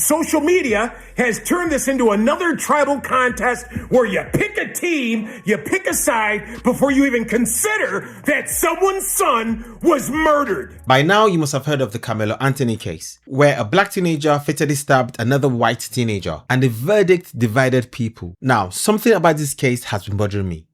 Social media has turned this into another tribal contest where you pick a team, you pick a side before you even consider that someone's son was murdered. By now, you must have heard of the Carmelo Anthony case, where a black teenager fatally stabbed another white teenager, and the verdict divided people. Now, something about this case has been bothering me.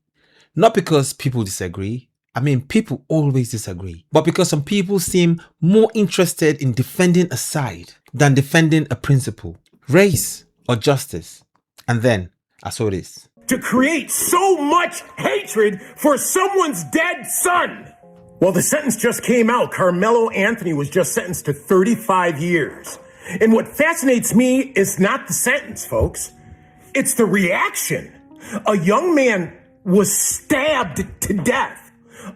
Not because people disagree. I mean, people always disagree. But because some people seem more interested in defending a side than defending a principle, race or justice. And then I saw this. To create so much hatred for someone's dead son. Well, the sentence just came out. Carmelo Anthony was just sentenced to 35 years. And what fascinates me is not the sentence, folks. It's the reaction. A young man was stabbed to death.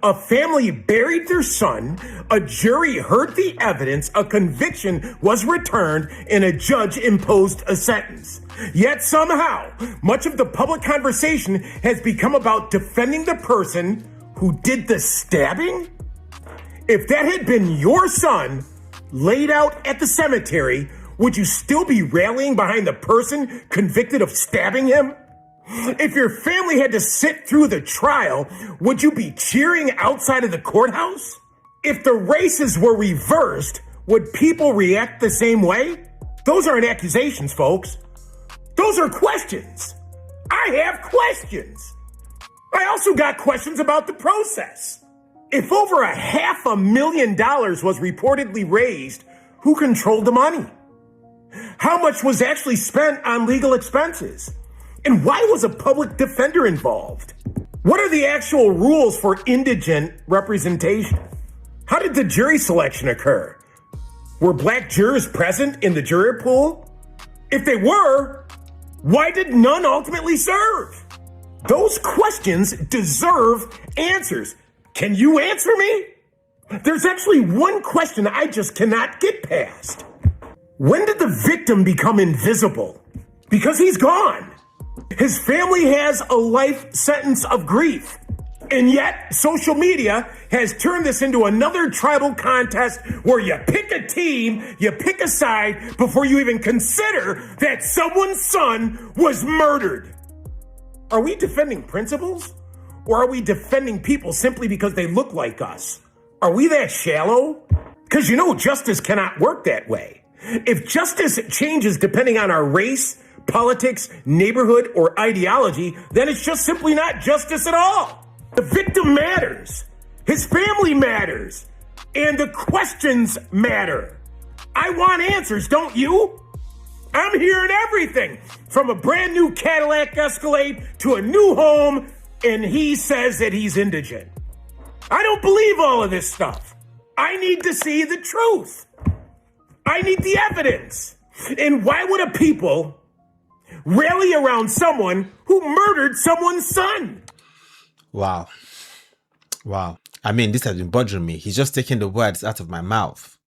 A family buried their son, a jury heard the evidence, a conviction was returned, and a judge imposed a sentence. Yet somehow, much of the public conversation has become about defending the person who did the stabbing. If that had been your son laid out at the cemetery, would you still be rallying behind the person convicted of stabbing him? If your family had to sit through the trial, would you be cheering outside of the courthouse? If the races were reversed, would people react the same way? Those aren't accusations, folks. Those are questions. I have questions. I also got questions about the process. If over $500,000 was reportedly raised, who controlled the money? How much was actually spent on legal expenses? And why was a public defender involved? What are the actual rules for indigent representation? How did the jury selection occur? Were black jurors present in the jury pool? If they were, why did none ultimately serve? Those questions deserve answers. Can you answer me? There's actually one question I just cannot get past. When did the victim become invisible? Because he's gone. His family has a life sentence of grief. And yet, social media has turned this into another tribal contest where you pick a team, you pick a side before you even consider that someone's son was murdered. Are we defending principles? Or are we defending people simply because they look like us? Are we that shallow? Because you know, justice cannot work that way. If justice changes depending on our race, politics, neighborhood, or ideology, then it's just simply not justice at all. The victim matters. His family matters. And the questions matter. I want answers, don't you? I'm hearing everything from a brand new Cadillac Escalade to a new home, and he says that he's indigent. I don't believe all of this stuff. I need to see the truth. I need the evidence. And why would a people rally around someone who murdered someone's son? Wow. I mean, this has been bothering me. He's just taking the words out of my mouth.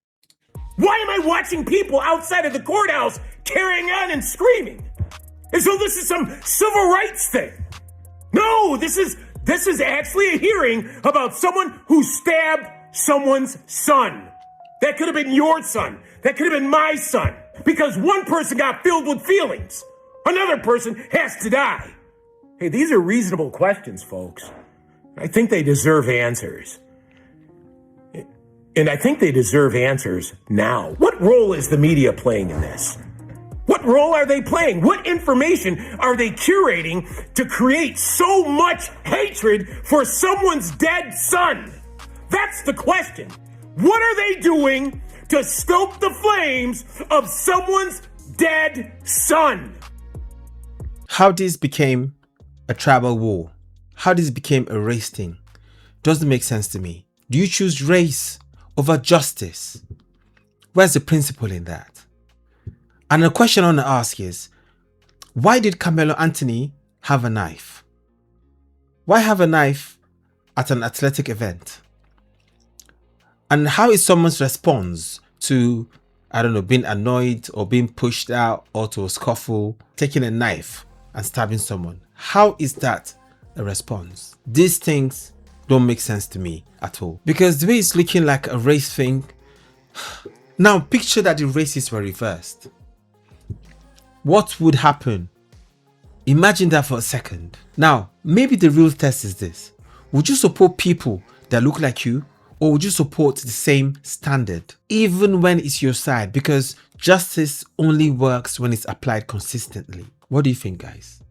Why am I watching people outside of the courthouse carrying on and screaming as though this is some civil rights thing? No, this is actually a hearing about someone who stabbed someone's son. That could have been your son. That could have been my son. Because one person got filled with feelings. Another person has to die. Hey, these are reasonable questions, folks. I think they deserve answers. And I think they deserve answers now. What role is the media playing in this? What role are they playing? What information are they curating to create so much hatred for someone's dead son? That's the question. What are they doing to stoke the flames of someone's dead son? How this became a tribal war, how this became a race thing, doesn't make sense to me. Do you choose race over justice? Where's the principle in that? And the question I want to ask is, why did Carmelo Anthony have a knife? Why have a knife at an athletic event? And how is someone's response to, being annoyed or being pushed out or to a scuffle, taking a knife and stabbing someone? How is that a response? These things don't make sense to me at all. Because the way it's looking like a race thing. Now picture that the races were reversed. what would happen? Imagine that for a second. Now, maybe the real test is this. Would you support people that look like you, or would you support the same standard, even when it's your side? Because justice only works when it's applied consistently. What do you think, guys?